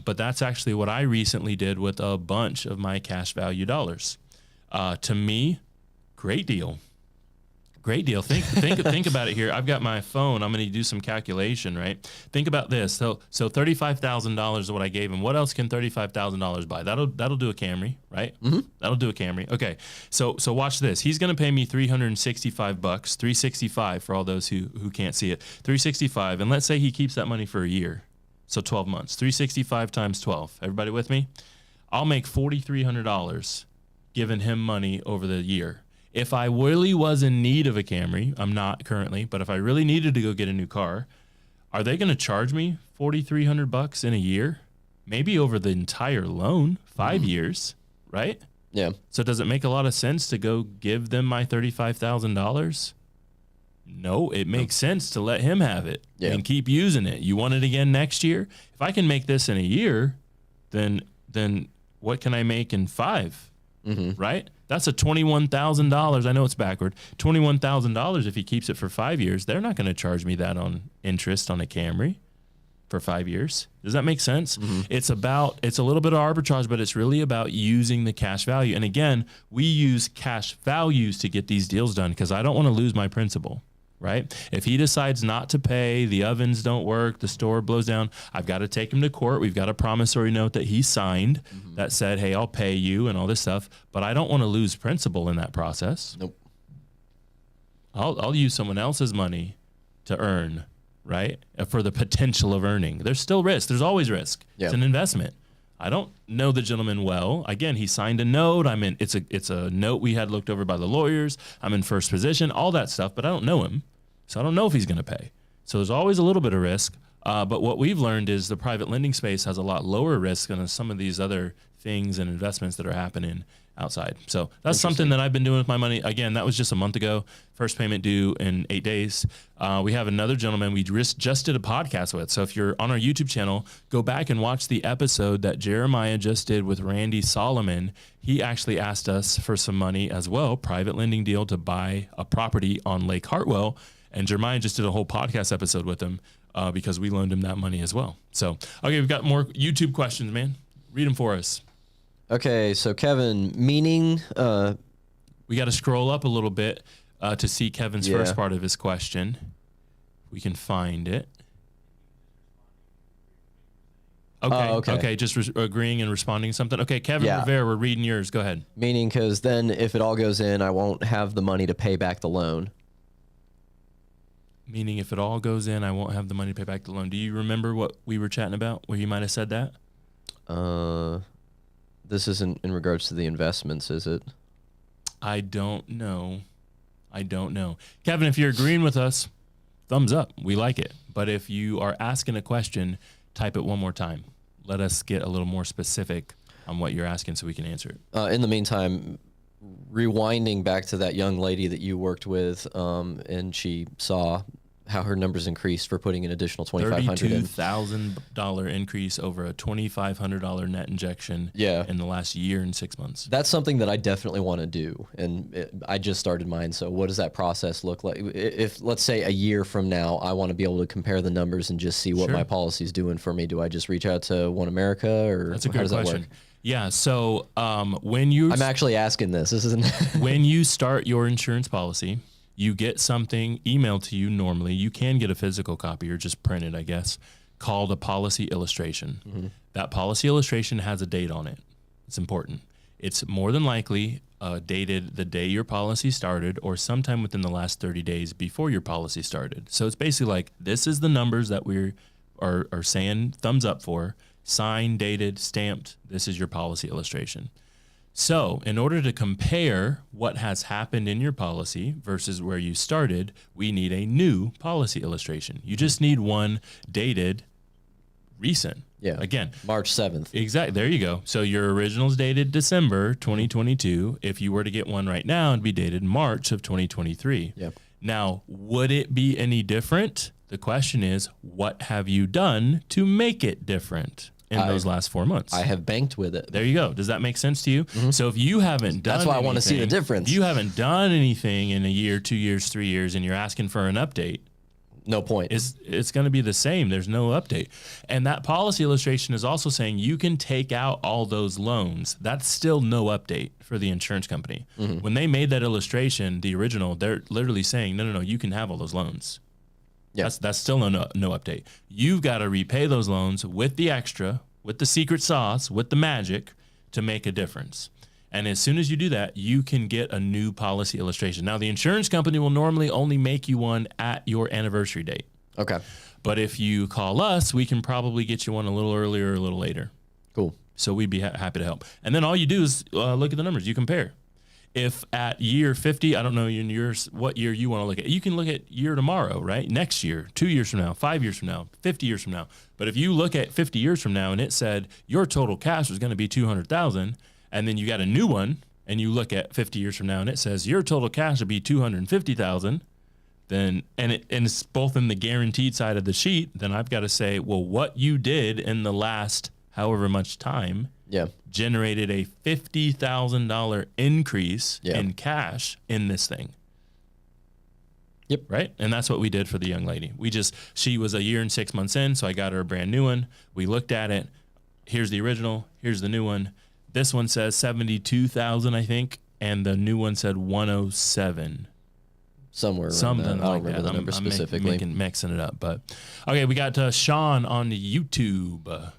But that's actually what I recently did with a bunch of my cash value dollars. To me, great deal. Great deal. Think about it here. I've got my phone. I'm going to do some calculation, right? Think about this. So $35,000 is what I gave him. What else can $35,000 buy? That'll do a Camry, right? Mm-hmm. That'll do a Camry. Okay. So watch this. He's going to pay me $365, $365 for all those who can't see it. $365, and let's say he keeps that money for a year. So 12 months. $365 times 12. Everybody with me? I'll make $4,300 giving him money over the year. If I really was in need of a Camry, I'm not currently, but if I really needed to go get a new car, are they going to charge me $4,300 in a year? Maybe over the entire loan, 5 years, right? Yeah. So does it make a lot of sense to go give them my $35,000? No, it makes sense to let him have it and keep using it. You want it again next year? If I can make this in a year, then what can I make in 5? Mm-hmm. Right? That's a $21,000. I know it's backward. $21,000 if he keeps it for 5 years. They're not going to charge me that on interest on a Camry for 5 years. Does that make sense? Mm-hmm. It's a little bit of arbitrage, but it's really about using the cash value. And again, we use cash values to get these deals done because I don't want to lose my principal. Right? If he decides not to pay, the ovens don't work, the store blows down, I've got to take him to court. We've got a promissory note that he signed that said, hey, I'll pay you and all this stuff. But I don't want to lose principal in that process. Nope. I'll use someone else's money to earn, right? For the potential of earning. There's still risk. There's always risk. Yeah. It's an investment. I don't know the gentleman well. Again, he signed a note. It's a note we had looked over by the lawyers. I'm in first position, all that stuff, but I don't know him. So I don't know if he's going to pay. So there's always a little bit of risk. But what we've learned is the private lending space has a lot lower risk than some of these other things and investments that are happening outside. So that's something that I've been doing with my money. Again, that was just a month ago. First payment due in 8 days. We have another gentleman we just did a podcast with. So if you're on our YouTube channel, go back and watch the episode that Jeremiah just did with Randy Solomon. He actually asked us for some money as well, private lending deal to buy a property on Lake Hartwell. And Jeremiah just did a whole podcast episode with him because we loaned him that money as well. So, okay, we've got more YouTube questions, man. Read them for us. Okay, so Kevin, meaning... we got to scroll up a little bit to see Kevin's first part of his question. We can find it. Okay, just agreeing and responding to something. Okay, Kevin Rivera, we're reading yours. Go ahead. Meaning, because then if it all goes in, I won't have the money to pay back the loan. Meaning if it all goes in, I won't have the money to pay back the loan. Do you remember what we were chatting about where you might have said that? This isn't in regards to the investments, is it? I don't know. Kevin, if you're agreeing with us, thumbs up. We like it. But if you are asking a question, type it one more time. Let us get a little more specific on what you're asking so we can answer it. In the meantime, rewinding back to that young lady that you worked with, and she saw how her numbers increased for putting an additional $2,500 in. $32,000 increase over a $2,500 net injection in the last year and 6 months. That's something that I definitely want to do. And I just started mine. So what does that process look like? If, let's say, a year from now, I want to be able to compare the numbers and just see what my policy is doing for me, do I just reach out to One America, or That's a how good does that question. work? Yeah. So when you I'm actually asking this. This isn't when you start your insurance policy, you get something emailed to you. Normally, you can get a physical copy or just print it, I guess, called a policy illustration. Mm-hmm. That policy illustration has a date on it. It's important. It's more than likely dated the day your policy started or sometime within the last 30 days before your policy started. So it's basically like, this is the numbers that we are saying thumbs up for, signed, dated, stamped. This is your policy illustration. So in order to compare what has happened in your policy versus where you started, we need a new policy illustration. You just need one dated recent. Yeah. Again, March 7th. Exactly. There you go. So your original's dated December 2022. If you were to get one right now, it'd be dated March of 2023. Yeah. Now, would it be any different? The question is, what have you done to make it different in those last 4 months? I have banked with it. There you go. Does that make sense to you? Mm-hmm. So if you haven't done That's why I want to see the difference. If you haven't done anything in a year, 2 years, 3 years, and you're asking for an update, no point. it's going to be the same. There's no update. And that policy illustration is also saying you can take out all those loans. That's still no update for the insurance company. Mm-hmm. When they made that illustration, the original, they're literally saying, no, you can have all those loans. Yeah. That's still no update. You've got to repay those loans with the extra, with the secret sauce, with the magic to make a difference. And as soon as you do that, you can get a new policy illustration. Now, the insurance company will normally only make you one at your anniversary date. Okay. But if you call us, we can probably get you one a little earlier or a little later. Cool. So we'd be happy to help. And then all you do is look at the numbers. You compare. If at year 50, I don't know in yours what year you want to look at. You can look at year tomorrow, right? Next year, 2 years from now, 5 years from now, 50 years from now. But if you look at 50 years from now and it said your total cash was going to be $200,000, and then you got a new one and you look at 50 years from now and it says your total cash will be $250,000, then and it's both in the guaranteed side of the sheet, then I've got to say, well, what you did in the last however much time generated a $50,000 increase in cash in this thing. Yep. Right. And that's what we did for the young lady. She was a year and 6 months in. So I got her a brand new one. We looked at it. Here's the original. Here's the new one. This one says 72,000, I think. And the new one said 107. Somewhere. Something around that. I like don't remember that. the number specifically. Mixing it up. But okay, we got Sean on the YouTube.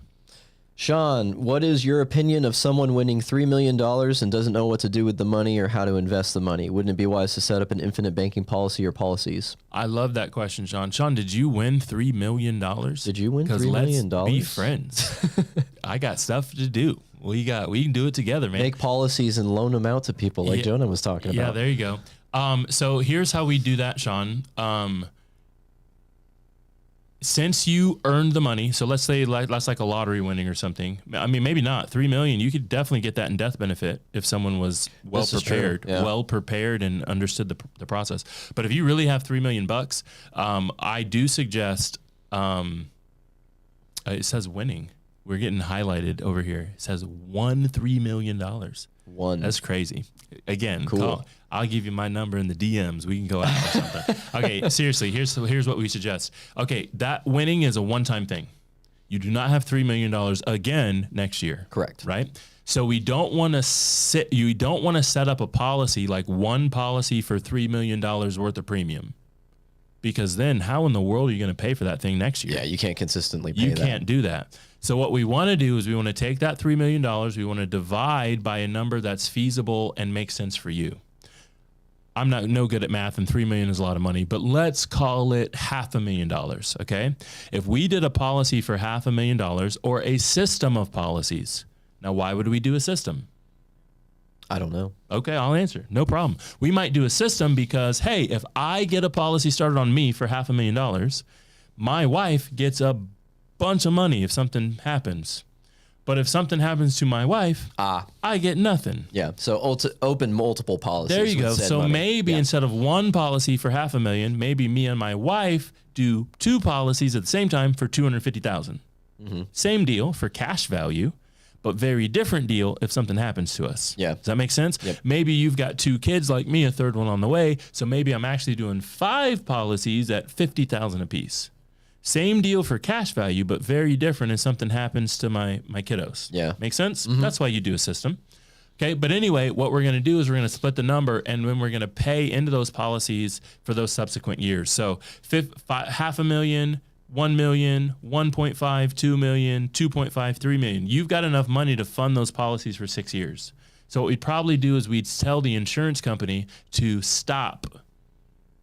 Sean, what is your opinion of someone winning $3 million and doesn't know what to do with the money or how to invest the money? Wouldn't it be wise to set up an infinite banking policy or policies? I love that question, Sean. Sean, did you win $3 million? Did you win $3 million? Let's be friends. I got stuff to do. We can do it together, man. Make policies and loan them out to people like Jonah was talking about. Yeah, there you go. So here's how we do that, Sean. Since you earned the money, so let's say that's like a lottery winning or something. I mean, maybe not $3 million. You could definitely get that in death benefit if someone was well prepared and understood the process. But if you really have $3 million, I do suggest. It says winning. We're getting highlighted over here. It says won $3 million. One. That's crazy. Again, cool. I'll give you my number in the DMs. We can go out or something. Okay, seriously, here's what we suggest. Okay, that winning is a one-time thing. You do not have $3 million again next year. Correct. Right? So we don't want to you don't want to set up a policy like one policy for $3 million worth of premium. Because then how in the world are you going to pay for that thing next year? Yeah, you can't consistently pay that. You can't do that. So what we want to do is we want to take that $3 million, we want to divide by a number that's feasible and makes sense for you. I'm no good at math, and $3 million is a lot of money, but let's call it $500,000, okay? If we did a policy for $500,000 or a system of policies, now why would we do a system? I don't know. Okay, I'll answer. No problem. We might do a system because, hey, if I get a policy started on me for $500,000, my wife gets a bunch of money if something happens. But if something happens to my wife, I get nothing. Yeah. So open multiple policies. There you go. with said So money. maybe instead of one policy for $500,000, maybe me and my wife do 2 policies at the same time for $250,000. Same deal for cash value, but very different deal if something happens to us. Yeah. Does that make sense? Yep. Maybe you've got 2 kids like me, a third one on the way. So maybe I'm actually doing 5 policies at $50,000 a piece. Same deal for cash value, but very different if something happens to my kiddos. Yeah. Make sense? That's why you do a system. Okay. But anyway, what we're going to do is we're going to split the number, and then we're going to pay into those policies for those subsequent years. So $500,000, 1 million, 1.5, 2 million, 2.5, 3 million. You've got enough money to fund those policies for 6 years. So what we'd probably do is we'd tell the insurance company to stop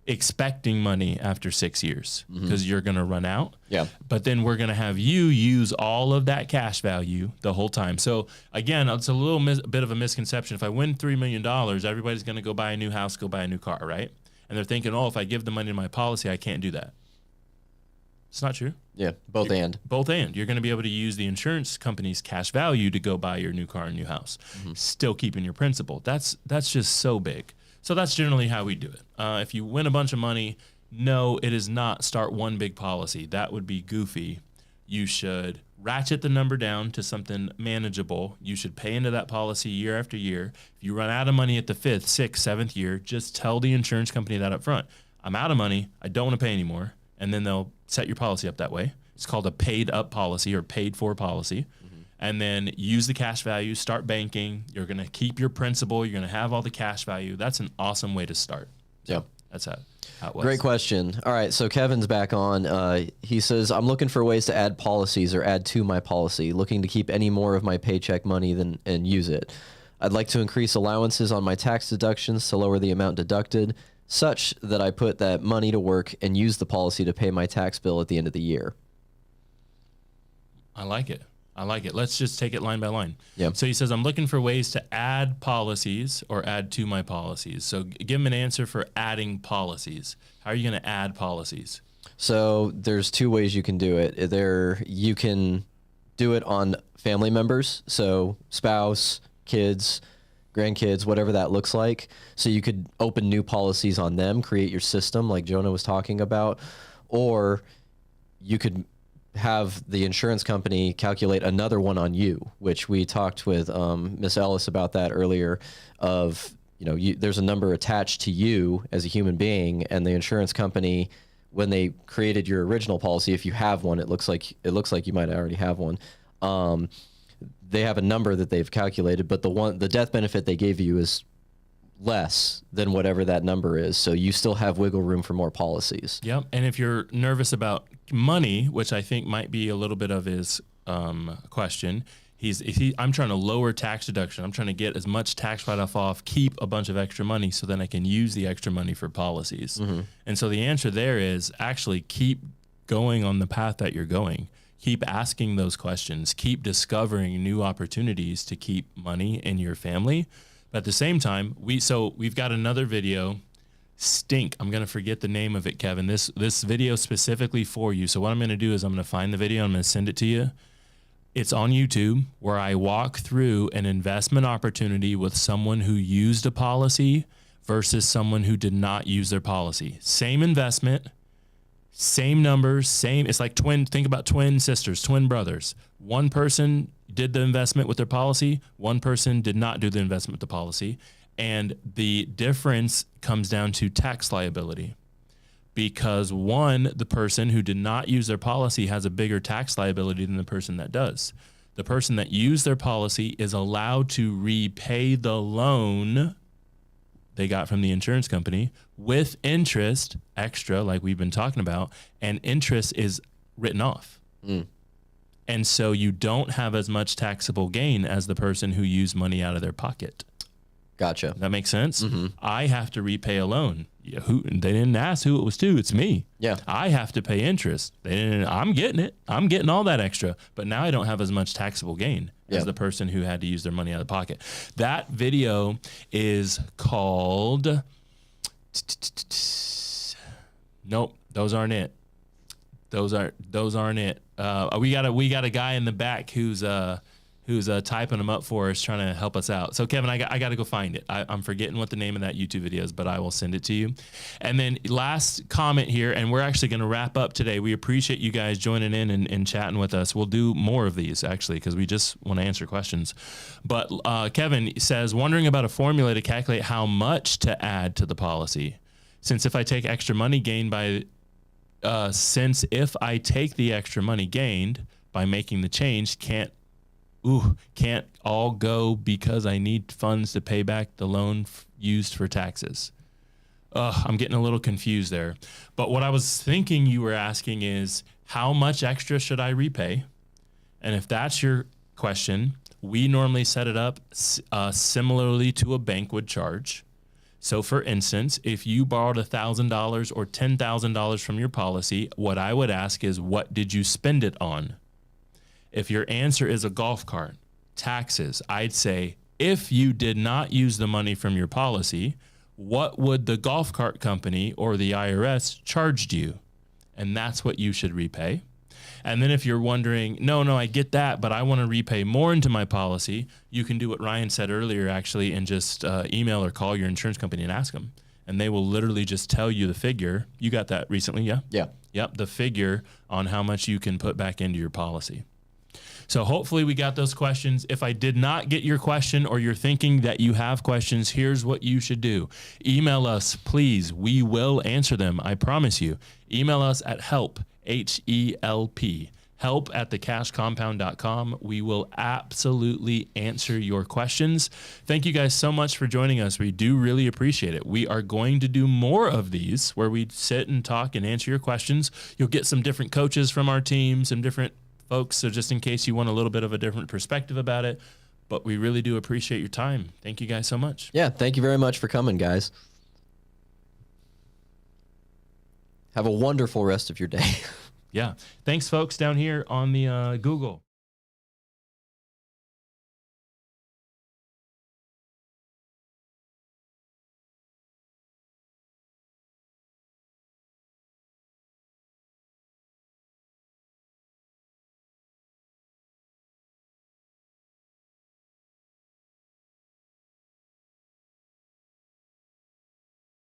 expecting money after 6 years because you're going to run out. Yeah. But then we're going to have you use all of that cash value the whole time. So again, it's a little bit of a misconception. If I win $3 million, everybody's going to go buy a new house, go buy a new car, right? And they're thinking, oh, if I give the money to my policy, I can't do that. It's not true. Yeah. Both and. Both and. You're going to be able to use the insurance company's cash value to go buy your new car and new house, still keeping your principal. That's just so big. So that's generally how we do it. If you win a bunch of money, no, it is not start one big policy. That would be goofy. You should ratchet the number down to something manageable. You should pay into that policy year after year. If you run out of money at the 5th, 6th, 7th year, just tell the insurance company that up front. I'm out of money. I don't want to pay anymore. And then they'll set your policy up that way. It's called a paid up policy or paid for policy. And then use the cash value, start banking. You're going to keep your principal. You're going to have all the cash value. That's an awesome way to start. Yeah. That's how it was. Great question. All right, so Kevin's back on. He says, I'm looking for ways to add policies or add to my policy, looking to keep any more of my paycheck money and use it. I'd like to increase allowances on my tax deductions to lower the amount deducted, such that I put that money to work and use the policy to pay my tax bill at the end of the year. I like it. Let's just take it line by line. Yeah. So he says, I'm looking for ways to add policies or add to my policies. So give him an answer for adding policies. How are you going to add policies? So there's 2 ways you can do it. You can do it on family members, so spouse, kids, grandkids, whatever that looks like. So you could open new policies on them, create your system like Jonah was talking about, or you could have the insurance company calculate another one on you, which we talked with Miss Ellis about that earlier. There's a number attached to you as a human being, and the insurance company, when they created your original policy, if you have one, it looks like you might already have one. They have a number that they've calculated, but the death benefit they gave you is less than whatever that number is. So you still have wiggle room for more policies. Yep. And if you're nervous about money, which I think might be a little bit of his question, I'm trying to lower tax deduction. I'm trying to get as much tax write-off off, keep a bunch of extra money so then I can use the extra money for policies. And so the answer there is actually keep going on the path that you're going. Keep asking those questions. Keep discovering new opportunities to keep money in your family. But at the same time, we've got another video. Stink. I'm gonna forget the name of it, Kevin. This video specifically for you. So what I'm gonna do is I'm gonna find the video. I'm gonna send it to you. It's on YouTube, where I walk through an investment opportunity with someone who used a policy versus someone who did not use their policy. Same investment, same numbers, it's like think about twin sisters, twin brothers. One person did the investment with their policy, one person did not do the investment with the policy. And the difference comes down to tax liability, because the person who did not use their policy has a bigger tax liability than the person that does. The person that used their policy is allowed to repay the loan they got from the insurance company with interest extra, like we've been talking about, and interest is written off. And so you don't have as much taxable gain as the person who used money out of their pocket. Gotcha. That makes sense? I have to repay a loan. They didn't ask who it was to. It's me. Yeah. I have to pay interest. I'm getting it. I'm getting all that extra. But now I don't have as much taxable gain as the person who had to use their money out of the pocket. That video is called... Nope, those aren't it. Those aren't it. We got a guy in the back who's who's typing them up for us, trying to help us out. So Kevin, I got to go find it. I'm forgetting what the name of that YouTube video is, but I will send it to you. And then last comment here, and we're actually going to wrap up today. We appreciate you guys joining in and chatting with us. We'll do more of these actually, because we just want to answer questions. But Kevin says, wondering about a formula to calculate how much to add to the policy. Since if I take extra money gained by, since if I take the extra money gained by making the change, can't all go because I need funds to pay back the loan used for taxes. I'm getting a little confused there. But what I was thinking you were asking is, how much extra should I repay? And if that's your question, we normally set it up similarly to a bank would charge. So for instance, if you borrowed $1,000 or $10,000 from your policy, what I would ask is, what did you spend it on? If your answer is a golf cart, taxes, I'd say, if you did not use the money from your policy, what would the golf cart company or the IRS charged you? And that's what you should repay. And then if you're wondering, no, I get that, but I want to repay more into my policy, you can do what Ryan said earlier, actually, and just email or call your insurance company and ask them. And they will literally just tell you the figure. You got that recently, yeah? Yeah. Yep, the figure on how much you can put back into your policy. So hopefully we got those questions. If I did not get your question, or you're thinking that you have questions, here's what you should do. Email us, please. We will answer them. I promise you. Email us at help, H-E-L-P, help@thecashcompound.com. We will absolutely answer your questions. Thank you guys so much for joining us. We do really appreciate it. We are going to do more of these where we sit and talk and answer your questions. You'll get some different coaches from our team, some different folks, so just in case you want a little bit of a different perspective about it. But we really do appreciate your time. Thank you guys so much. Yeah, thank you very much for coming, guys. Have a wonderful rest of your day. Yeah. Thanks, folks, down here on the Google.